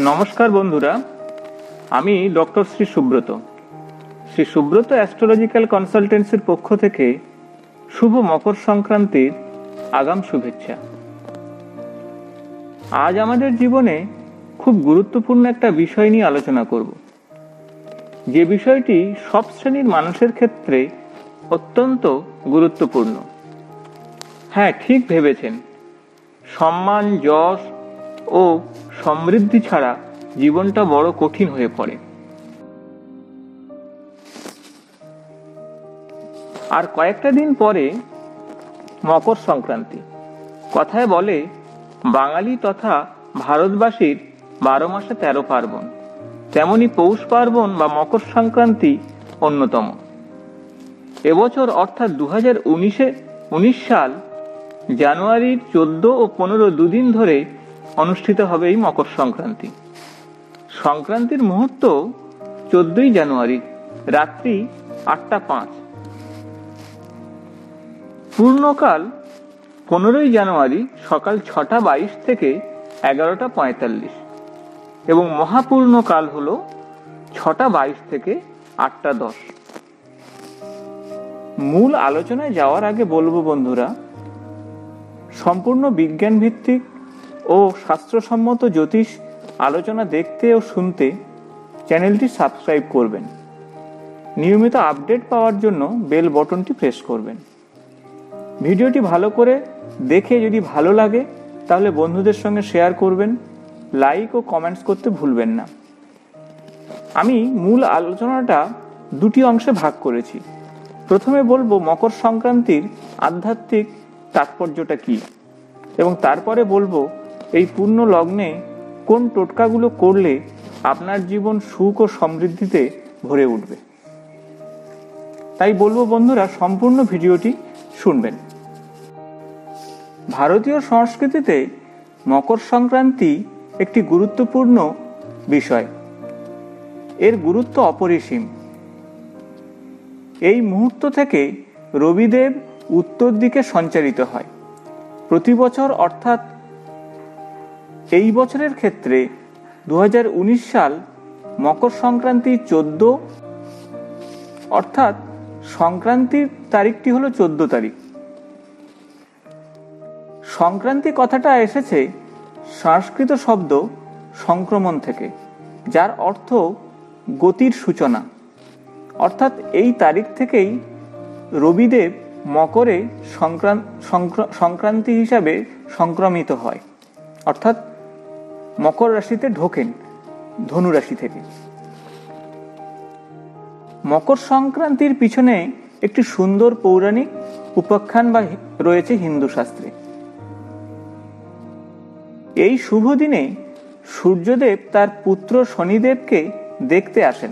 নমস্কার বন্ধুরা, আমি ডক্টর শ্রী সুব্রত অ্যাস্ট্রোলজিক্যাল কনসালটেন্সির পক্ষ থেকে শুভ মকর সংক্রান্তির আগাম শুভেচ্ছা। আজ আমাদের জীবনে খুব গুরুত্বপূর্ণ একটা বিষয় নিয়ে আলোচনা করব, যে বিষয়টি সব শ্রেণীর মানুষের ক্ষেত্রে অত্যন্ত গুরুত্বপূর্ণ। হ্যাঁ, ঠিক ভেবেছেন, সম্মান, যশ ও সমৃদ্ধি ছাড়া জীবনটা বড় কঠিন হয়ে পড়ে। আর কয়েকটা দিন পরে মকর সংক্রান্তি। কথায় বলে, বাঙালি তথা ভারতবাসীর 12 মাসে 13 পার্বণ, তেমনি পৌষ পার্বণ বা মকর সংক্রান্তি অন্যতম। এবছর অর্থাৎ 2019 সাল জানুয়ারির 14 ও 15 দুদিন ধরে অনুষ্ঠিত হবে এই মকর সংক্রান্তি। সংক্রান্তির মুহূর্ত 14 জানুয়ারি রাত্রি 8টা 5, পূর্ণকাল 15 জানুয়ারি সকাল 6টা 22 থেকে 11টা 45 এবং মহাপূর্ণকাল হল 6টা 22 থেকে 8টা 10। মূল আলোচনায় যাওয়ার আগে বলবো বন্ধুরা, সম্পূর্ণ বিজ্ঞান ভিত্তিক ও শাস্ত্রসম্মত জ্যোতিষ আলোচনা দেখতে ও শুনতে চ্যানেলটি সাবস্ক্রাইব করবেন। নিয়মিত আপডেট পাওয়ার জন্য বেল বটনটি প্রেস করবেন। ভিডিওটি ভালো করে দেখে যদি ভালো লাগে তাহলে বন্ধুদের সঙ্গে শেয়ার করবেন, লাইক ও কমেন্টস করতে ভুলবেন না। আমি মূল আলোচনাটা দুটি অংশে ভাগ করেছি। প্রথমে বলবো মকর সংক্রান্তির আধ্যাত্মিক তাৎপর্যটা কি, এবং তারপরে বলবো এই পূর্ণ লগ্নে কোন টোটকাগুলো করলে আপনার জীবন সুখ ও সমৃদ্ধিতে ভরে উঠবে। তাই বলবো বন্ধুরা, সম্পূর্ণ ভিডিওটি শুনবেন। ভারতীয় সংস্কৃতিতে মকর সংক্রান্তি একটি গুরুত্বপূর্ণ বিষয়। এর গুরুত্ব অপরিসীম। এই মুহূর্ত থেকে রবিদেব উত্তর দিকে সঞ্চারিত হয়। প্রতি বছর অর্থাৎ এই বছরের ক্ষেত্রে 2019 সাল মকর সংক্রান্তি 14, অর্থাৎ সংক্রান্তির তারিখটি হলো 14 তারিখ। সংক্রান্তি কথাটা এসেছে সংস্কৃত শব্দ সংক্রমণ থেকে, যার অর্থ গতির সূচনা। অর্থাৎ এই তারিখ থেকেই রবিদেব মকরে সংক্রান্তি হিসাবে সংক্রমিত হয়, অর্থাৎ মকর রাশিতে ঢোকেন ধনু রাশি থেকে। মকর সংক্রান্তির পিছনে একটি সুন্দর পৌরাণিক উপাখ্যান বা রয়েছে হিন্দু শাস্ত্রে। এই শুভ দিনে সূর্যদেব তার পুত্র শনিদেবকে দেখতে আসেন।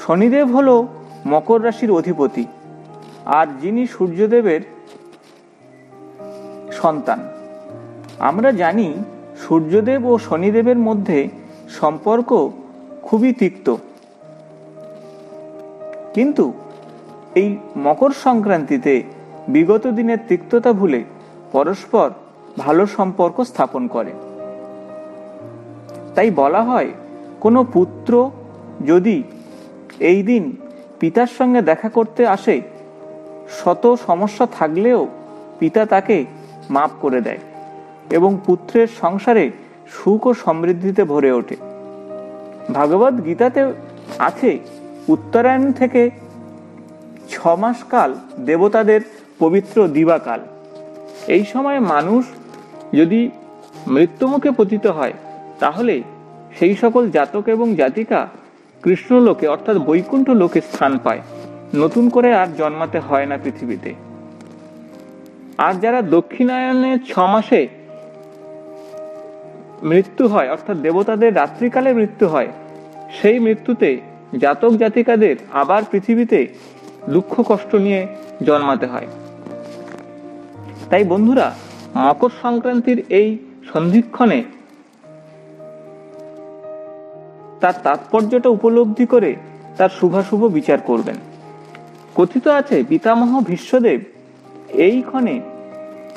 শনিদেব হল মকর রাশির অধিপতি, আর যিনি সূর্যদেবের সন্তান। আমরা জানি সূর্যদেব ও শনিদেবের মধ্যে সম্পর্ক খুবই তিক্ত, কিন্তু এই মকর সংক্রান্তিতে বিগত দিনের তিক্ততা ভুলে পরস্পর ভালো সম্পর্ক স্থাপন করে। তাই বলা হয়, কোনো পুত্র যদি এই দিন পিতার সঙ্গে দেখা করতে আসে, শত সমস্যা থাকলেও পিতা তাকে মাফ করে দেয় এবং পুত্রের সংসারে সুখ ও সমৃদ্ধিতে ভরে ওঠে। ভাগবত গীতাতে আছে, উত্তরায়ণ থেকে 6 মাস কাল দেবতাদের পবিত্র দিবাকাল। এই সময় মানুষ যদি মৃত্যুমুখে পতিত হয়, তাহলে সেই সকল জাতক এবং জাতিকা কৃষ্ণলোকে অর্থাৎ বৈকুণ্ঠ লোকে স্থান পায়, নতুন করে আর জন্মাতে হয় না পৃথিবীতে। আর যারা দক্ষিণায়নে 6 মাসে মৃত্যু হয়, অর্থাৎ দেবতাদের রাত্রিকালে মৃত্যু হয়, সেই মৃত্যুতে জাতক জাতিকাদের আবার পৃথিবীতে দুঃখ কষ্ট নিয়ে জন্মাতে হয়। তাই বন্ধুরা, মকর সংক্রান্তির এই সন্ধিক্ষণে তার তাৎপর্যটা উপলব্ধি করে তার শুভাশুভ বিচার করবেন। কথিত আছে, পিতামহ ভীষ্মদেব এই ক্ষণে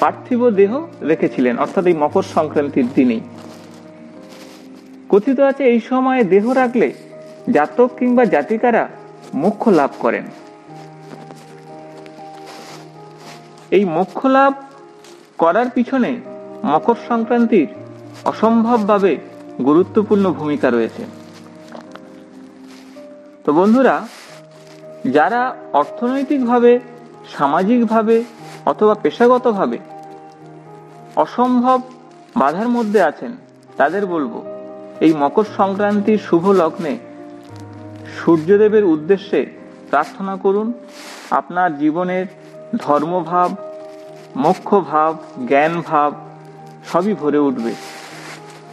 পার্থিব দেহ রেখেছিলেন, অর্থাৎ এই মকর সংক্রান্তির দিনেই। কথিত আছে এই সময়ে দেহ রাখলে জাতক কিংবা জাতিকারা মোক্ষ লাভ করেন। এই মোক্ষ লাভ করার পিছনে মকর সংক্রান্তির অসম্ভবভাবে গুরুত্বপূর্ণ ভূমিকা রয়েছে। তো বন্ধুরা, যারা অর্থনৈতিকভাবে, সামাজিকভাবে অথবা পেশাগতভাবে অসম্ভব বাধার মধ্যে আছেন, তাদের বলবো এই মকর সংক্রান্তির শুভ লগ্নে সূর্যদেবের উদ্দেশ্যে প্রার্থনা করুন। আপনার জীবনের ধর্মভাব, মোক্ষ ভাব, জ্ঞান ভাব সবই ভরে উঠবে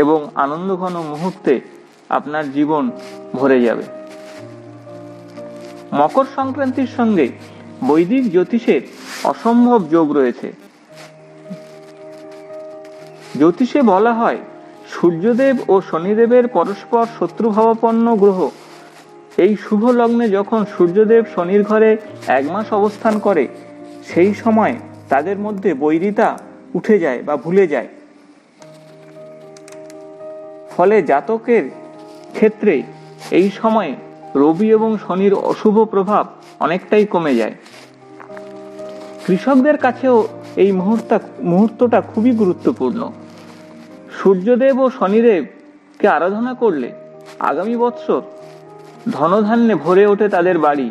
এবং আনন্দঘন মুহূর্তে আপনার জীবন ভরে যাবে। মকর সংক্রান্তির সঙ্গে বৈদিক জ্যোতিষের অসম্ভব যোগ রয়েছে। জ্যোতিষে বলা হয়, সূর্যদেব ও শনিদেবের পরস্পর শত্রুভাবাপন্ন গ্রহ এই শুভ লগ্নে যখন সূর্যদেব শনির ঘরে 1 মাস অবস্থান করে, সেই সময় তাদের মধ্যে বৈরিতা উঠে যায় বা ভুলে যায়। ফলে জাতকের ক্ষেত্রে এই সময়ে রবি এবং শনির অশুভ প্রভাব অনেকটাই কমে যায়। কৃষকদের কাছেও এই মুহূর্তটা খুবই গুরুত্বপূর্ণ। সূর্যদেব ও শনিদেবকে আরাধনা করলে আগামী বৎসর ধনধান্যে ভরে ওঠে তাদের বাড়ি।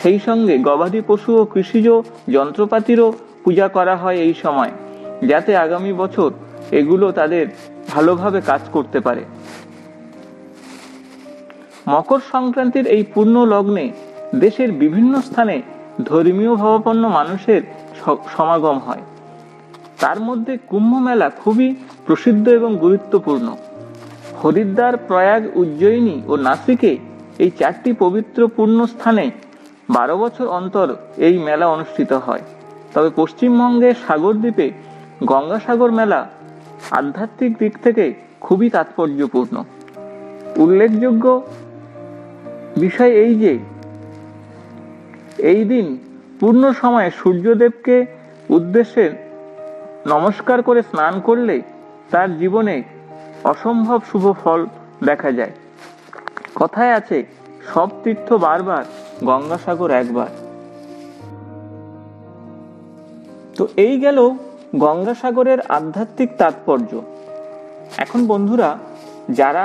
সেই সঙ্গে গবাদি পশু ও কৃষিজ যন্ত্রপাতিরও পূজা করা হয় এই সময়, যাতে আগামী বছর এগুলো তাদের ভালোভাবে কাজ করতে পারে। মকর সংক্রান্তির এই পূর্ণ লগ্নে দেশের বিভিন্ন স্থানে ধর্মীয় ভাবাপন্ন মানুষের সমাগম হয়। তার মধ্যে কুম্ভ মেলা খুবই প্রসিদ্ধ এবং গুরুত্বপূর্ণ। হরিদ্বার, প্রয়াগ, উজ্জয়িনী ও নাসিকে এই 4টি পবিত্র পূর্ণ স্থানে 12 বছর অন্তর এই মেলা অনুষ্ঠিত হয়। তবে পশ্চিমবঙ্গের সাগরদ্বীপে গঙ্গাসাগর মেলা আধ্যাত্মিক দিক থেকে খুবই তাৎপর্যপূর্ণ। উল্লেখযোগ্য বিষয় এই যে, এই দিন পূর্ণ সময়ে সূর্যদেবকে উদ্দেশ্যে নমস্কার করে স্নান করলে তার জীবনে অসম্ভব শুভ ফল দেখা যায়। কথায় আছে, সব তীর্থ বারবার, গঙ্গাসাগর একবার। তো এই গেল গঙ্গাসাগরের আধ্যাত্মিক তাৎপর্য। এখন বন্ধুরা, যারা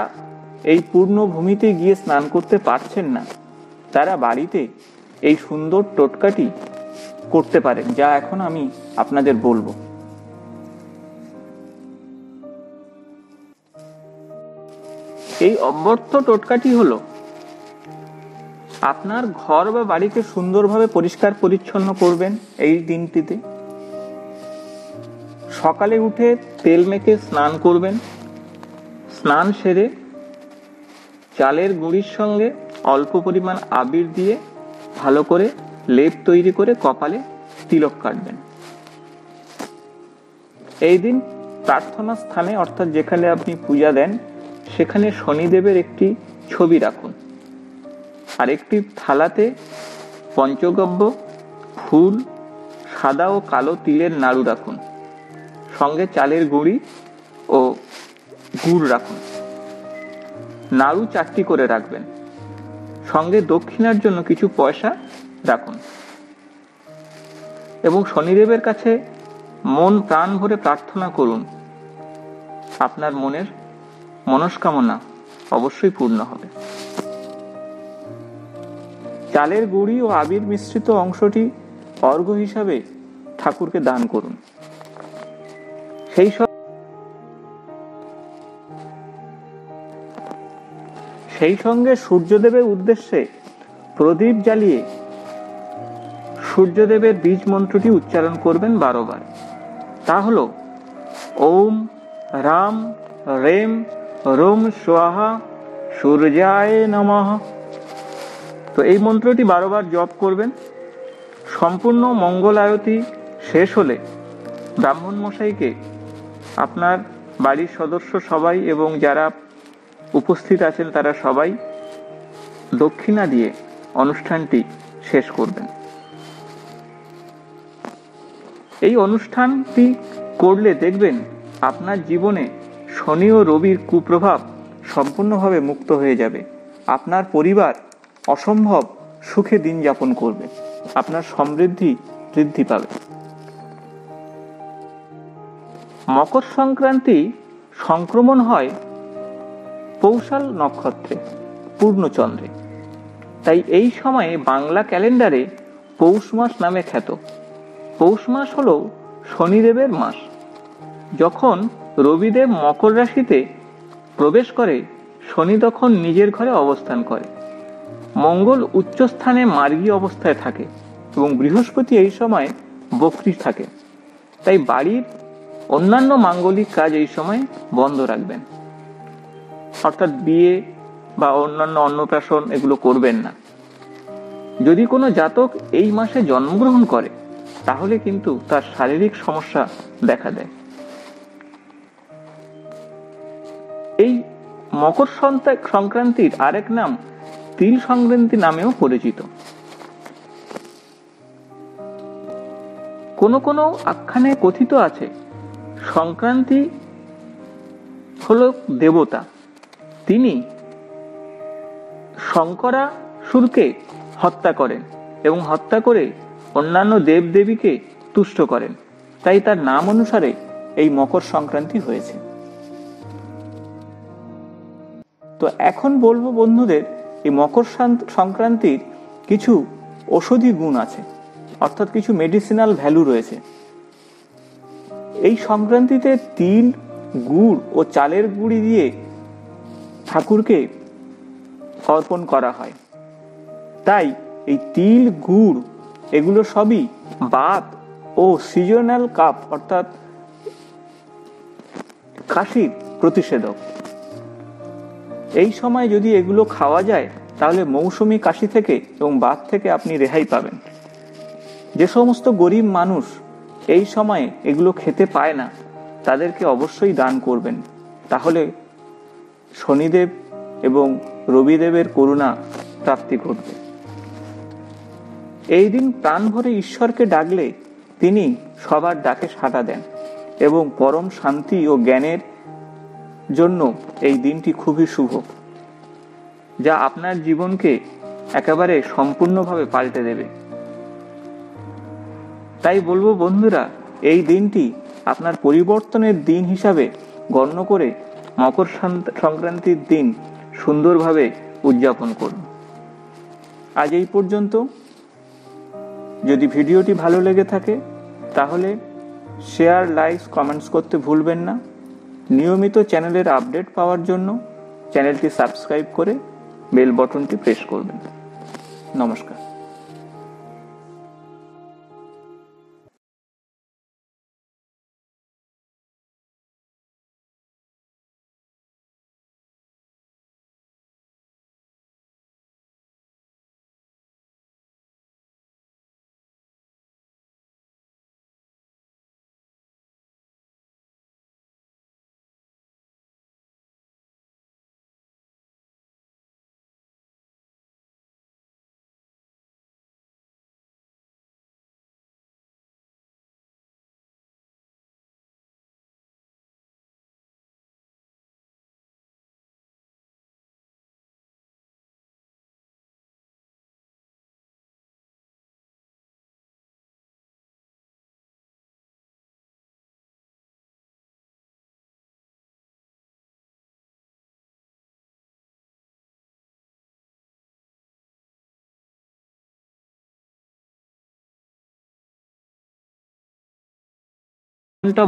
এই পূর্ণ ভূমিতে গিয়ে স্নান করতে পারছেন না, তারা বাড়িতে এই সুন্দর টোটকাটি করতে পারেন, যা এখন আমি আপনাদের বলবো। এই অব্যর্থ টোটকাটি হলো, আপনার ঘর বা বাড়িকে সুন্দরভাবে পরিষ্কার পরিচ্ছন্ন করবেন এই দিনটিতে। সকালে উঠে তেল মেখে স্নান করবেন। স্নান সেরে চালের গুঁড়ির সঙ্গে অল্প পরিমাণ আবির দিয়ে ভালো করে লেপ তৈরি করে কপালে তিলক কাটবেন। এই দিন প্রার্থনা স্থানে, অর্থাৎ যেখানে আপনি পূজা দেন, সেখানে শনিদেবের একটি ছবি রাখুন। আর একটি থালাতে পঞ্চগব্য, ফুল, সাদা ও কালো তিলের নাড়ু রাখুন। সঙ্গে চালের গুঁড়ি ও গুড় রাখুন। নাড়ু 4টি করে রাখবেন। সঙ্গে দক্ষিণার জন্য কিছু পয়সা রাখুন এবং শনিদেবের কাছে মন প্রাণ ভরে প্রার্থনা করুন। আপনার মনের মনস্কামনা অবশ্যই পূর্ণ হবে। চালের গুঁড়ি ও আবির মিশ্রিত অংশটি অর্ঘ্য হিসাবে ঠাকুরকে দান করুন। সেই সঙ্গে সূর্যদেবের উদ্দেশ্যে প্রদীপ জ্বালিয়ে সূর্যদেবের বীজ মন্ত্রটি উচ্চারণ করবেন 12 বার। তা হলো, ওম রাম রেম রোম স্বাহা সূর্যায় নমঃ। তো এই মন্ত্রটি 12 বার জপ করবেন। সম্পূর্ণ মঙ্গল আরতি শেষ হলে ব্রাহ্মণ মশাইকে, আপনার বাড়ির সদস্য সবাই এবং যারা উপস্থিত আছেন তারা সবাই দক্ষিণা দিয়ে অনুষ্ঠানটি শেষ করবেন। এই অনুষ্ঠানটি করলে দেখবেন আপনার জীবনে শনি ও রবির কুপ্রভাব সম্পূর্ণভাবে মুক্ত হয়ে যাবে। আপনার পরিবার অসম্ভব সুখে দিন যাপন করবে, আপনার সমৃদ্ধি বৃদ্ধি পাবে। মকর সংক্রান্তি সংক্রমণ হয় পৌষাল নক্ষত্রে, পূর্ণচন্দ্রে। তাই এই সময়ে বাংলা ক্যালেন্ডারে পৌষ মাস নামে খ্যাত। পৌষ মাস হল শনিদেবের মাস। যখন রবিদেব মকর রাশিতে প্রবেশ করে, শনি তখন নিজের ঘরে অবস্থান করে, মঙ্গল উচ্চস্থানে মার্গী অবস্থায় থাকে এবং বৃহস্পতি এই সময় বক্রী থাকে। তাই বাড়ির অন্যান্য মাঙ্গলিক কাজ এই সময় বন্ধ রাখবেন, অর্থাৎ বিয়ে বা অন্যান্য অন্নপ্রাশন এগুলো করবেন না। যদি কোনো জাতক এই মাসে জন্মগ্রহণ করে তাহলে কিন্তু তার শারীরিক সমস্যা দেখা দেয়। এই মকর সংক্রান্তির আরেক নাম তিল সংক্রান্তি নামেও পরিচিত। কোন কোন আখ্যানে কথিত আছে সংক্রান্তি হল দেবতা, তিনি শঙ্করাসুরকে হত্যা করেন এবং হত্যা করে অন্যান্য দেবদেবীকে তুষ্ট করেন। তাই তার নাম অনুসারে এই মকর সংক্রান্তি হয়েছে। তো এখন বলবো বন্ধুদের, এই মকর সংক্রান্তির কিছু ঔষধি গুণ আছে, অর্থাৎ কিছু মেডিসিনাল ভ্যালু রয়েছে। এই সংক্রান্তিতে তিল, গুড় ও চালের গুঁড়ি দিয়ে ঠাকুরকে অর্পণ করা হয়। তাই এই তিল, গুড় এগুলো সবই বাত ও সিজনাল কাফ অর্থাৎ কাশির প্রতিষেধক। এই সময় যদি এগুলো খাওয়া যায় তাহলে মৌসুমী কাশি থেকে এবং বাত থেকে আপনি রেহাই পাবেন। যে সমস্ত গরিব মানুষ এই সময়ে এগুলো খেতে পায় না তাদেরকে অবশ্যই দান করবেন, তাহলে শনিদেব এবং রবিদেবের করুণা প্রাপ্তি ঘটবে। এই দিন প্রাণ ভরে ঈশ্বরকে ডাকলে তিনি সবার ডাকে সাড়া দেন এবং পরম শান্তি ও জ্ঞানের জন্য এই দিনটি খুবই শুভ, যা আপনার জীবনকে একেবারে সম্পূর্ণভাবে পাল্টে দেবে। তাই বলবো বন্ধুরা, এই দিনটি আপনার পরিবর্তনের দিন হিসাবে গণ্য করে মকর সংক্রান্তির দিন সুন্দরভাবে উদযাপন করুন। আজ এই পর্যন্ত। যদি ভিডিওটি ভালো লেগে থাকে তাহলে শেয়ার, লাইক, কমেন্টস করতে ভুলবেন না। নিয়মিত চ্যানেলের আপডেট পাওয়ার জন্য চ্যানেলটি সাবস্ক্রাইব করে বেল বাটনটি প্রেস করবেন। নমস্কার।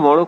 বড়